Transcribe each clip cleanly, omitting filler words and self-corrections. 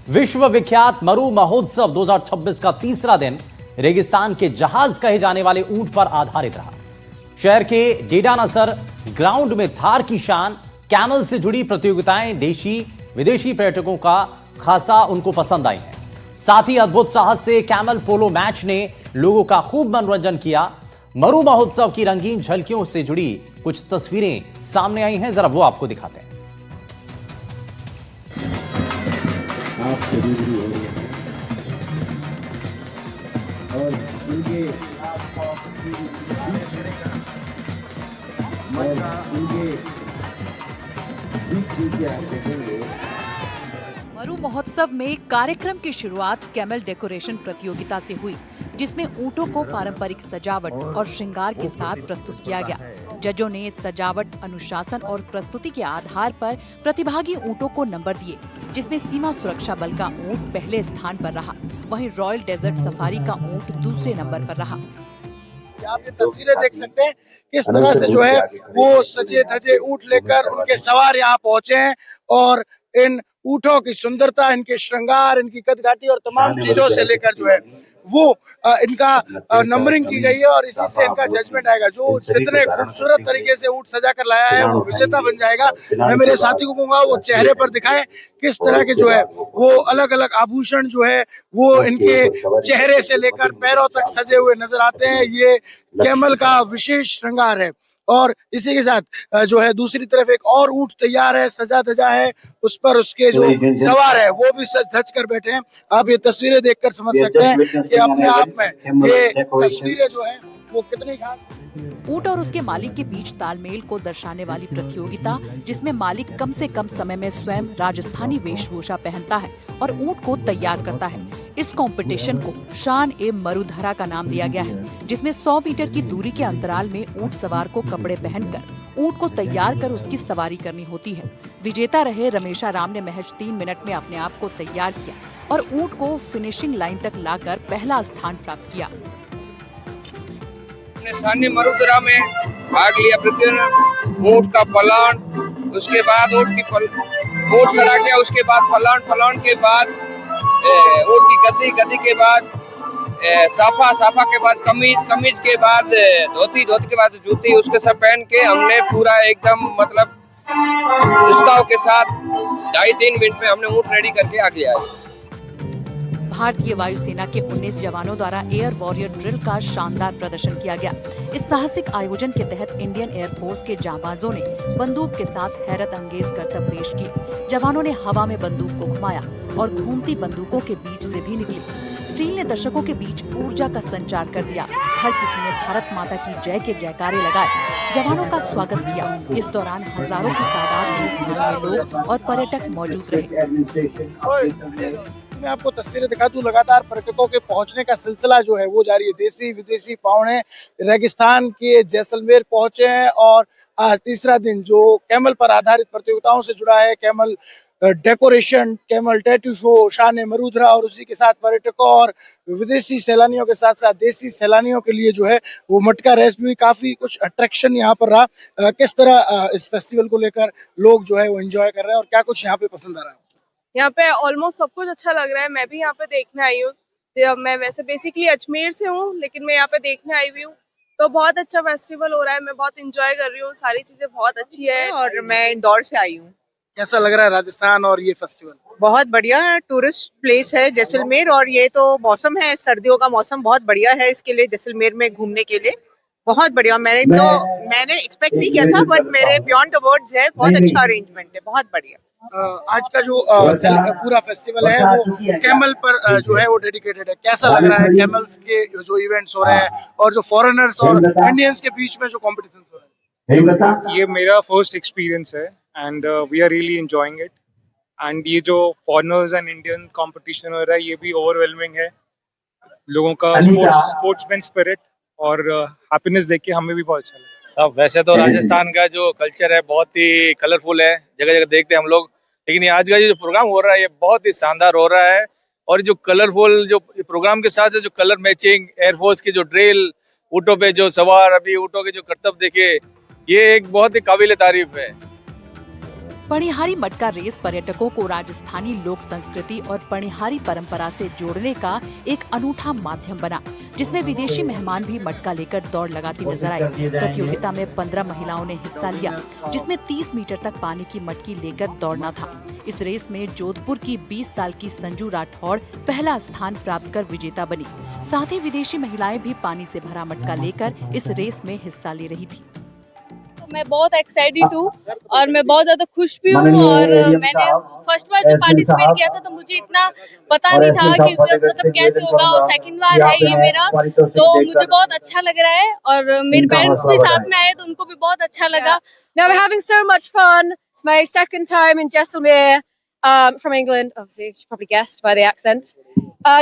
विश्व विख्यात मरु महोत्सव 2026 का तीसरा दिन रेगिस्तान के जहाज कहे जाने वाले ऊंट पर आधारित रहा। शहर के डेडा नसर ग्राउंड में थार की शान कैमल से जुड़ी प्रतियोगिताएं देशी विदेशी पर्यटकों का खासा उनको पसंद आई हैं। साथ ही अद्भुत साहस से कैमल पोलो मैच ने लोगों का खूब मनोरंजन किया। मरु महोत्सव की रंगीन झलकियों से जुड़ी कुछ तस्वीरें सामने आई हैं, जरा वो आपको दिखाते हैं। मरु महोत्सव में कार्यक्रम की शुरुआत कैमल डेकोरेशन प्रतियोगिता से हुई, जिसमें ऊंटों को पारंपरिक सजावट और श्रृंगार के साथ प्रस्तुत किया गया। जजों ने सजावट, अनुशासन और प्रस्तुति के आधार पर प्रतिभागी ऊंटों को नंबर दिए, जिसमें सीमा सुरक्षा बल का ऊंट पहले स्थान पर रहा, वहीं रॉयल डेजर्ट सफारी का ऊंट दूसरे नंबर पर रहा। आप ये तस्वीरें देख सकते हैं किस तरह से जो है वो सजे धजे ऊंट लेकर उनके सवार यहाँ पहुंचे हैं और इन ऊंटों की सुंदरता, इनके श्रृंगार, इनकी कदकाठी और तमाम चीजों से लेकर जो है वो इनका नंबरिंग की गई है और इसी से इनका जजमेंट आएगा। जो जितने खूबसूरत तरीके से ऊंट सजा कर लाया है वो विजेता बन जाएगा। मैं मेरे साथी को कहूंगा वो चेहरे पर दिखाए किस तरह के जो है वो अलग अलग आभूषण जो है वो इनके चेहरे से लेकर पैरों तक सजे हुए नजर आते हैं। ये कैमल का विशेष श्रृंगार है और इसी के साथ जो है दूसरी तरफ एक और ऊंट तैयार है, सजा धजा है, उस पर उसके जो सवार है वो भी सज धज कर बैठे हैं। आप ये तस्वीरें देखकर समझ सकते हैं कि अपने आप में ये तस्वीरें जो है वो कितनी खास। ऊंट और उसके मालिक के बीच तालमेल को दर्शाने वाली प्रतियोगिता, जिसमें मालिक कम से कम समय में स्वयं राजस्थानी वेशभूषा पहनता है और ऊंट को तैयार करता है। इस कंपटीशन को शान ए मरुधरा का नाम दिया गया है, जिसमें 100 मीटर की दूरी के अंतराल में ऊंट सवार को कपड़े पहनकर ऊंट को तैयार कर उसकी सवारी करनी होती है। विजेता रहे रमेशा राम ने महज 3 मिनट में अपने आप को तैयार किया और ऊंट को फिनिशिंग लाइन तक लाकर पहला स्थान प्राप्त किया। शान ए मरुधरा में भाग लिया प्रतियोगिता। ऊंट का पलान, उसके बाद ऊंट खड़ा किया, उसके बाद पलान के बाद ऊंट की गद्दी के बाद साफा के बाद कमीज के बाद धोती के बाद जूती, उसके सब पहन के हमने पूरा एकदम मतलब उत्साह के साथ 2.5-3 मिनट में हमने ऊंट रेडी करके आगे आए। भारतीय वायुसेना के 19 जवानों द्वारा एयर वॉरियर ड्रिल का शानदार प्रदर्शन किया गया। इस साहसिक आयोजन के तहत इंडियन एयरफोर्स के जांबाजों ने बंदूक के साथ हैरत अंगेज करतब पेश किए। जवानों ने हवा में बंदूक को घुमाया और घूमती बंदूकों के बीच से भी निकली। स्टील ने दर्शकों के बीच ऊर्जा का संचार कर दिया। हर किसी ने भारत माता की जय के जयकारे लगाए, जवानों का स्वागत किया। इस दौरान हजारों की तादाद में स्थानीय लोग और पर्यटक मौजूद रहे। मैं आपको तस्वीरें दिखा दूं, लगातार पर्यटकों के पहुंचने का सिलसिला जो है वो जारी है। देसी विदेशी पाहुणे रेगिस्तान के जैसलमेर पहुंचे हैं और आज तीसरा दिन जो कैमल पर आधारित प्रतियोगिताओं से जुड़ा है, camel decoration, camel tattoo show, शान ए मरुधरा और उसी के साथ पर्यटकों और विदेशी सैलानियों के साथ साथ देसी सैलानियों के लिए जो है वो मटका रेस भी, काफी कुछ अट्रैक्शन यहाँ पर रहा। किस तरह इस फेस्टिवल को लेकर लोग जो है वो एंजॉय कर रहे हैं और क्या कुछ यहाँ पे पसंद आ रहा है? यहाँ पे ऑलमोस्ट सब कुछ अच्छा लग रहा है। मैं भी यहाँ पे देखने आई हूँ। मैं वैसे बेसिकली अजमेर से हूँ, लेकिन मैं यहाँ पे देखने आई हुई हूँ, तो बहुत अच्छा फेस्टिवल हो रहा है। मैं बहुत एंजॉय कर रही हूँ, सारी चीजें बहुत अच्छी है। और मैं इंदौर से आई हूँ। कैसा लग रहा है राजस्थान और ये फेस्टिवल? बहुत बढ़िया टूरिस्ट प्लेस है जैसलमेर, और ये तो मौसम है, सर्दियों का मौसम बहुत बढ़िया है इसके लिए, जैसलमेर में घूमने के लिए बहुत बढ़िया। मैंने एक्सपेक्ट नहीं किया था, बट मेरे बियॉन्ड द वर्ड्स है। बहुत अच्छा अरेंजमेंट है, बहुत बढ़िया। आज का जो पूरा फेस्टिवल है वो कैमल पर जो है वो डेडिकेटेड है। कैसा लग रहा है कैमल्स के जो इवेंट्स हो रहे हैं और जो फॉरेनर्स और इंडियंस के बीच में जो कॉम्पिटिशन हो रहा है? ये मेरा फर्स्ट एक्सपीरियंस है and we are really enjoying it. And ये जो फॉरेनर्स एंड इंडियन कंपटीशन हो रहा है ये भी ओवरवेलमिंग है। लोगों का स्पोर्ट्समैन स्पिरिट और हैप्पीनेस देख के हमें भी बहुत अच्छा लगा। सब वैसे तो राजस्थान का जो कल्चर है बहुत ही कलरफुल है, जगह जगह देखते हैं हम लोग, लेकिन ये आज का जो प्रोग्राम हो रहा है ये बहुत ही शानदार हो रहा है। और जो कलरफुल जो प्रोग्राम के साथ जो कलर मैचिंग, एयरफोर्स की जो ड्रिल, ऊँटों पे जो सवार, अभी ऊँटों के जो करतब देखे, ये एक बहुत ही काबिल तारीफ है। पणिहारी मटका रेस पर्यटकों को राजस्थानी लोक संस्कृति और पणिहारी परंपरा से जोड़ने का एक अनूठा माध्यम बना, जिसमें विदेशी मेहमान भी मटका लेकर दौड़ लगाती नजर आए। प्रतियोगिता में 15 महिलाओं ने हिस्सा लिया, जिसमें 30 मीटर तक पानी की मटकी लेकर दौड़ना था। इस रेस में जोधपुर की 20 साल की संजू राठौड़ पहला स्थान प्राप्त कर विजेता बनी। साथ ही विदेशी महिलाएं भी पानी से भरा मटका लेकर इस रेस में हिस्सा ले रही थी। मैं बहुत एक्साइटेड हूँ और मैं बहुत ज्यादा खुश भी हूँ। और मैंने फर्स्ट बार जब पार्टिसिपेट किया था तो मुझे इतना पता नहीं था कि मतलब कैसे होगा, और सेकंड बार है ये मेरा, तो मुझे बहुत अच्छा लग रहा है। और मेरे पेरेंट्स भी साथ में आए तो उनको भी बहुत अच्छा लगा। Now we're having so much fun. It's my second time in Jaisalmer, from England. Obviously, you probably guessed by the accent.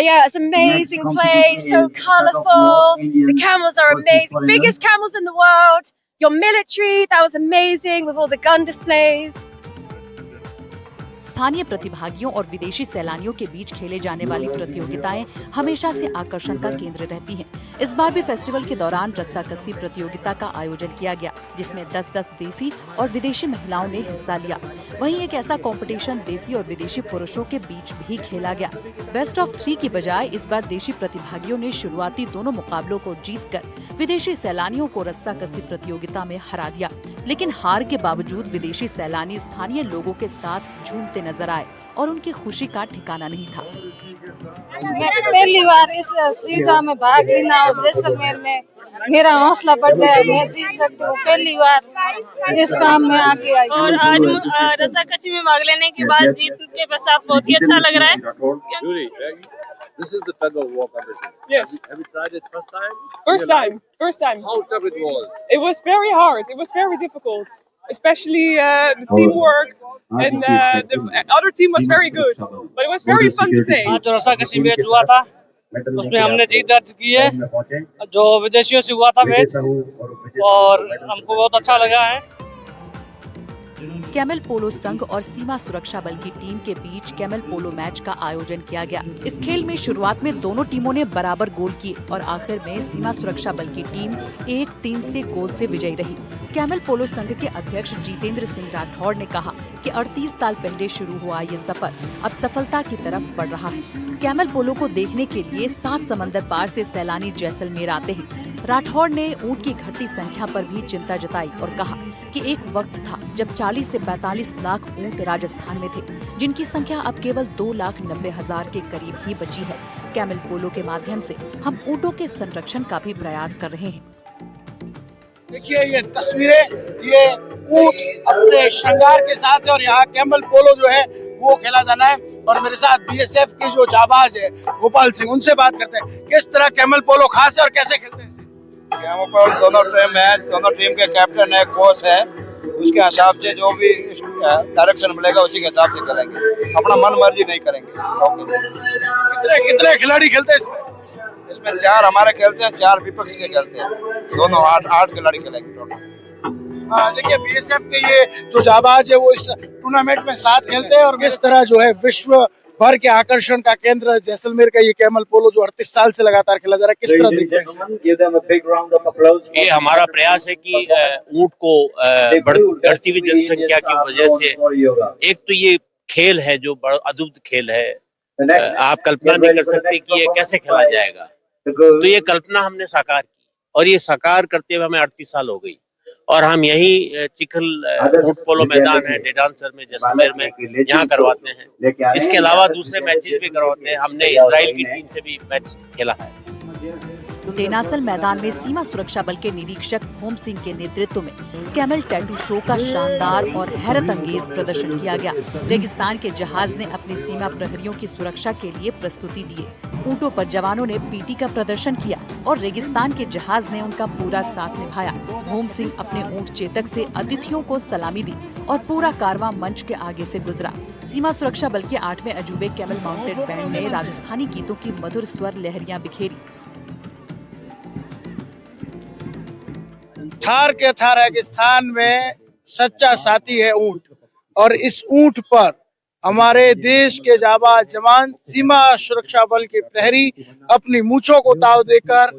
Yeah, it's an amazing place, so colourful. The camels are amazing, biggest camels in the world. Your military, that was amazing with all the gun displays. स्थानीय प्रतिभागियों और विदेशी सैलानियों के बीच खेले जाने वाली प्रतियोगिताएं हमेशा से आकर्षण का केंद्र रहती हैं। इस बार भी फेस्टिवल के दौरान रस्साकस्सी प्रतियोगिता का आयोजन किया गया, जिसमें 10-10 देसी और विदेशी महिलाओं ने हिस्सा लिया। वहीं एक ऐसा कंपटीशन देसी और विदेशी पुरुषों के बीच भी खेला गया। बेस्ट ऑफ 3 की बजाय इस बार देशी प्रतिभागियों ने शुरुआती दोनों मुकाबलों को जीतकर विदेशी सैलानियों को रस्साकस्सी प्रतियोगिता में हरा दिया। लेकिन हार के बावजूद विदेशी सैलानी स्थानीय लोगों के साथ झूमते नजर आए और उनकी खुशी का ठिकाना नहीं था। मैं पहली बार इस सुविधा में भाग लेना और जैसलमेर में मेरा हौसला बढ़ गया, मैं जीत सकती हूँ। पहली बार इस काम में आगे आई और आज रस्साकशी में भाग लेने के बाद जीत के पश्चात बहुत ही अच्छा लग रहा है। This is the tug of war competition. Yes. Have you tried it first time? First time. How tough it was? It was very hard. It was very difficult, especially the teamwork, and the other team was very good. But it was very fun to play. आज जो रस्साकशी match हुआ था उसमें हमने जीत दर्ज की है, जो विदेशियों से हुआ था मैच, और हमको बहुत अच्छा लगा है। कैमल पोलो संघ और सीमा सुरक्षा बल की टीम के बीच कैमल पोलो मैच का आयोजन किया गया। इस खेल में शुरुआत में दोनों टीमों ने बराबर गोल किए और आखिर में सीमा सुरक्षा बल की टीम 1-3 से गोल से विजयी रही। कैमल पोलो संघ के अध्यक्ष जितेंद्र सिंह राठौड़ ने कहा कि 38 साल पहले शुरू हुआ ये सफर अब सफलता की तरफ बढ़ रहा है। कैमल पोलो को देखने के लिए 7 समंदर पार से सैलानी जैसलमेर आते हैं। राठौड़ ने ऊंट की घटती संख्या पर भी चिंता जताई और कहा कि एक वक्त था जब 40 से 45 लाख ऊंट राजस्थान में थे, जिनकी संख्या अब केवल 2,90,000 के करीब ही बची है। कैमल पोलो के माध्यम से हम ऊंटों के संरक्षण का भी प्रयास कर रहे हैं। देखिए ये तस्वीरें, ये ऊंट अपने श्रृंगार के साथ है और यहाँ कैमल पोलो जो है वो खेला जाना है। और मेरे साथ बीएसएफ की जो जाबाज है गोपाल सिंह, उनसे बात करते हैं किस तरह कैमल पोलो खास है और कैसे खेलते हैं। कैमल पोलो दोनों टीम है, दोनों टीम के कैप्टन है, कोच है, उसके हिसाब से जो भी डायरेक्शन मिलेगा उसी के हिसाब से करेंगे, अपना मन मर्जी नहीं करेंगे। कितने खिलाड़ी खेलते हैं इसमें 4 हमारे खेलते हैं, 4 विपक्ष के खेलते हैं, दोनों 8 खिलाड़ी खेलेंगे टोटल। देखिए बीएसएफ के ये जो जाबाज है वो इस टूर्नामेंट में साथ खेलते हैं और किस तरह जो है विश्व भर के आकर्षण का केंद्र जैसलमेर का ये कैमल पोलो जो 38 साल से लगातार खेला जा रहा है, किस तरह देखते हैं? ये हमारा प्रयास है कि ऊंट को बढ़ती हुई जनसंख्या की वजह से, एक तो ये खेल है जो बड़ा अद्भुत खेल है, आप कल्पना नहीं कर सकते कि ये कैसे खेला जाएगा। तो ये कल्पना हमने साकार की और ये साकार करते हुए हमें 38 साल हो गई और हम यही चिखल ऊंट पोलो मैदान है डेडानसर में, जैसलमेर में, यहाँ करवाते हैं। इसके अलावा दूसरे मैचेस भी करवाते हैं। हमने इजराइल की टीम से भी मैच खेला है। डेनासल मैदान में सीमा सुरक्षा बल के निरीक्षक होम सिंह के नेतृत्व में कैमल टैटू शो का शानदार और हैरत अंगेज प्रदर्शन किया गया। रेगिस्तान के जहाज ने अपनी सीमा प्रहरियों की सुरक्षा के लिए प्रस्तुति दिए। ऊंटों पर जवानों ने पीटी का प्रदर्शन किया और रेगिस्तान के जहाज ने उनका पूरा साथ निभाया। होम सिंह अपने ऊंट चेतक से अतिथियों को सलामी दी और पूरा कारवां मंच के आगे से गुजरा। सीमा सुरक्षा बल के 8वें अजूबे कैमल माउंटेड बैंड ने राजस्थानी गीतों की मधुर स्वर लहरियां बिखेरी। थार के थार रेगिस्तान में सच्चा साथी है ऊंट और इस ऊंट पर हमारे देश के जाबाज जवान सीमा सुरक्षा बल के प्रहरी अपनी मूंछों को ताव देकर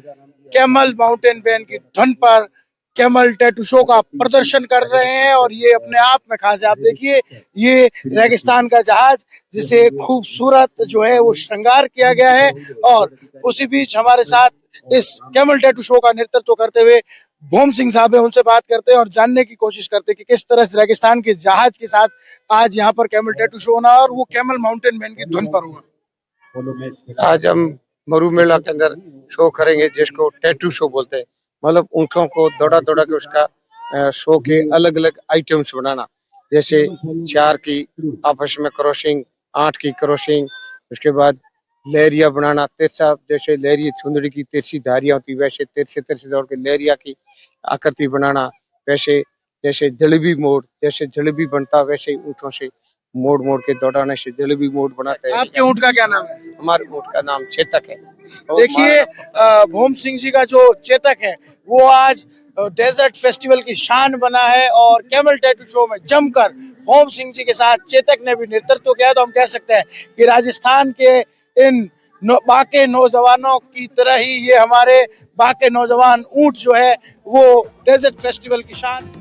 कैमल माउंटेन बैंड की धुन पर कैमल टैटू शो का प्रदर्शन कर रहे हैं और ये अपने आप में खास है। आप देखिए ये रेगिस्तान का जहाज जिसे खूबसूरत जो है वो श्रृंगार किया गया है और उसी बीच हमारे साथ इस कैमल टैटू शो का नेतृत्व करते हुए भोम सिंह साहब है, उनसे बात करते हैं और जानने की कोशिश करते हैं कि किस तरह से रेगिस्तान के जहाज के साथ आज यहाँ पर कैमल टैटू शो होना और वो कैमल माउंटेन मैन की धुन पर होगा। आज हम मरु मेला के अंदर शो करेंगे जिसको टैटू शो बोलते हैं, मतलब ऊँटों को दौड़ा दौड़ा के उसका शो के अलग अलग आइटम्स बनाना, जैसे 4 की आपस में क्रॉसिंग, 8 की क्रॉसिंग, उसके बाद लहरिया बनाना, तिरछा जैसे लहरिया चुंदड़ी की तिरछी धारियां होती वैसे तिरछे दौड़ के लहरिया की आकृति बनाना, वैसे जैसे जलेबी मोड़, जैसे जलेबी बनता वैसे ऊँटों से मोड़ मोड़ के दौड़ाने से जलेबी मोड़ बनाते हैं। आपके ऊँट का क्या नाम है? हमारे ऊँट का नाम चेतक है। देखिए भोम सिंह जी का जो चेतक है वो आज डेजर्ट फेस्टिवल की शान बना है और कैमल टैटू शो में जमकर भोम सिंह जी के साथ चेतक ने भी नेतृत्व किया। तो हम कह सकते हैं कि राजस्थान के इन बाके नौजवानों की तरह ही ये हमारे बाके नौजवान ऊंट जो है वो डेजर्ट फेस्टिवल की शान।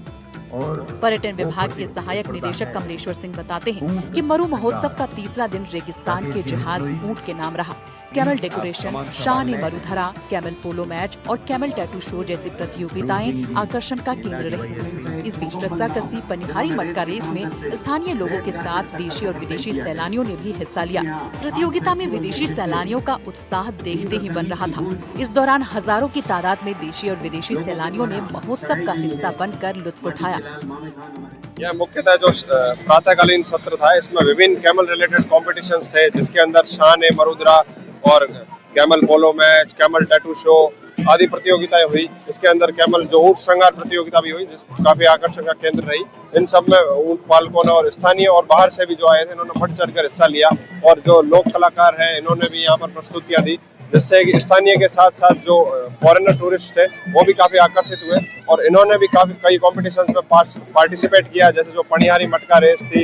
पर्यटन विभाग के सहायक निदेशक कमलेश्वर सिंह बताते हैं कि मरु महोत्सव का तीसरा दिन रेगिस्तान के जहाज ऊंट के नाम रहा। Camel decoration, शान-ए-मरुधरा, camel polo match और कैमल टैटू शो जैसी प्रतियोगिताएं आकर्षण का केंद्र रही। इस बीच रस्साकसी पनिहारी मटका रेस में स्थानीय लोगों के साथ देशी और विदेशी सैलानियों ने भी हिस्सा लिया। प्रतियोगिता में विदेशी सैलानियों का उत्साह देखते ही बन रहा था। इस दौरान हजारों की तादाद में देशी और विदेशी सैलानियों ने महोत्सव का हिस्सा बनकर लुत्फ उठाया। यह मुख्यतः जो प्रातःकालीन सत्र था इसमें विभिन्न कैमल रिलेटेड कॉम्पिटिशन्स थे, जिसके अंदर शान-ए-मरुधरा और camel polo match, camel tattoo show आदि प्रतियोगिताएं हुई। इसके अंदर कैमल जो ऊंट श्रृंगार प्रतियोगिता भी हुई, जिस काफी आकर्षण का केंद्र रही। इन सब में ऊंट पालकों ने और स्थानीय और बाहर से भी जो आए थे इन्होंने बढ़ चढ़कर हिस्सा लिया और जो लोक कलाकार हैं इन्होंने भी यहाँ पर प्रस्तुतियां दी, जिससे कि स्थानीय के साथ साथ जो फॉरेनर टूरिस्ट थे वो भी काफी आकर्षित हुए और इन्होंने भी कई कॉम्पिटिशन में पार्टिसिपेट किया। जैसे जो पनिहारी मटका रेस थी,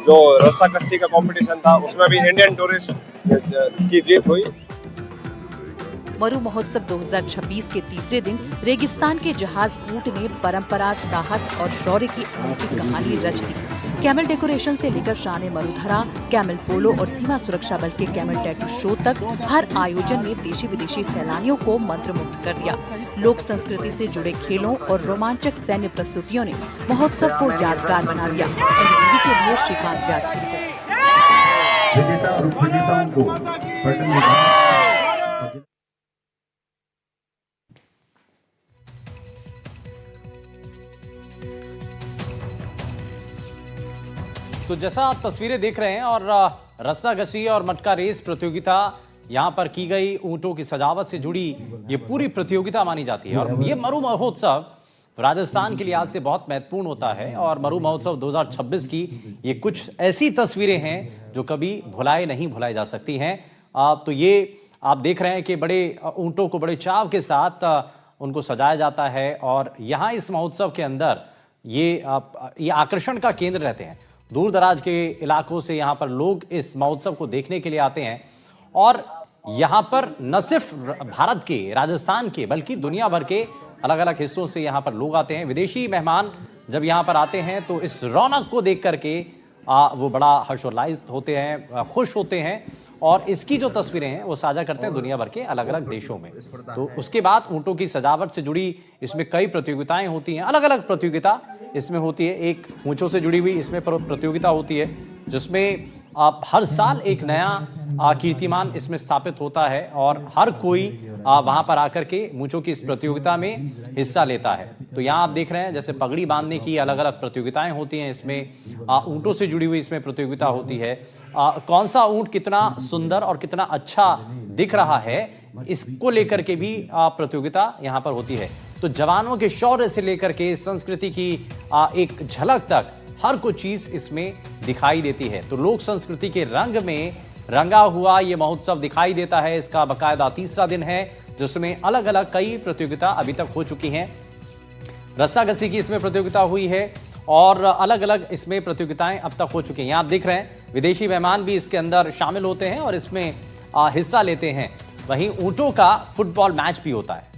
जो रस्साकसी का कंपटीशन था, उसमें भी इंडियन टूरिस्ट की जीत हुई। मरु महोत्सव 2026 के तीसरे दिन रेगिस्तान के जहाज ऊंट ने परंपरा, साहस और शौर्य की अनोखी कहानी रच दी। कैमल डेकोरेशन से लेकर शान-ए-मरुधरा, कैमल पोलो और सीमा सुरक्षा बल के कैमल टैटू शो तक हर आयोजन ने देशी विदेशी सैलानियों को मंत्रमुग्ध कर दिया। लोक संस्कृति से जुड़े खेलों और रोमांचक सैन्य प्रस्तुतियों ने महोत्सव को यादगार बना दिया। एनडीटीवी के लिए श्रीकांत व्यास की रिपोर्ट। तो जैसा आप तस्वीरें देख रहे हैं और रस्साकशी और मटका रेस प्रतियोगिता यहाँ पर की गई ऊंटों की सजावट से जुड़ी ये पूरी प्रतियोगिता मानी जाती है और ये मरु महोत्सव राजस्थान के लिहाज से बहुत महत्वपूर्ण होता है और मरु महोत्सव 2026 की ये कुछ ऐसी तस्वीरें हैं जो कभी नहीं भुलाई जा सकती हैं। तो ये आप देख रहे हैं कि बड़े ऊंटों को बड़े चाव के साथ उनको सजाया जाता है और यहाँ इस महोत्सव के अंदर ये आकर्षण का केंद्र रहते हैं। दूर दराज के इलाकों से यहाँ पर लोग इस महोत्सव को देखने के लिए आते हैं और यहाँ पर न सिर्फ भारत के, राजस्थान के, बल्कि दुनिया भर के अलग अलग हिस्सों से यहाँ पर लोग आते हैं। विदेशी मेहमान जब यहाँ पर आते हैं तो इस रौनक को देख करके वो बड़ा हर्षोल्लासित होते हैं, खुश होते हैं और इसकी जो तस्वीरें हैं वो साझा करते हैं दुनिया भर के अलग अलग देशों में। तो उसके बाद ऊंटों की सजावट से जुड़ी इसमें कई प्रतियोगिताएं होती हैं, अलग अलग प्रतियोगिता इसमें होती है। एक ऊंचों से जुड़ी हुई इसमें प्रतियोगिता होती है जिसमें हर साल एक नया कीर्तिमान इसमें स्थापित होता है और हर कोई वहां पर आकर के मूंछों की इस प्रतियोगिता में हिस्सा लेता है। तो यहाँ आप देख रहे हैं जैसे पगड़ी बांधने की अलग अलग प्रतियोगिताएं होती हैं, इसमें ऊंटों से जुड़ी हुई इसमें प्रतियोगिता होती है। कौन सा ऊंट कितना सुंदर और कितना अच्छा दिख रहा है इसको लेकर के भी प्रतियोगिता यहाँ पर होती है। तो जवानों के शौर्य से लेकर के संस्कृति की एक झलक तक हर कोई चीज इसमें दिखाई देती है। तो लोक संस्कृति के रंग में रंगा हुआ ये महोत्सव दिखाई देता है। इसका बाकायदा तीसरा दिन है जिसमें अलग अलग कई प्रतियोगिता अभी तक हो चुकी हैं। रस्साकसी की इसमें प्रतियोगिता हुई है और अलग अलग इसमें प्रतियोगिताएं अब तक हो चुकी हैं। आप देख रहे हैं विदेशी मेहमान भी इसके अंदर शामिल होते हैं और इसमें हिस्सा लेते हैं। वहीं ऊंटों का फुटबॉल मैच भी होता है।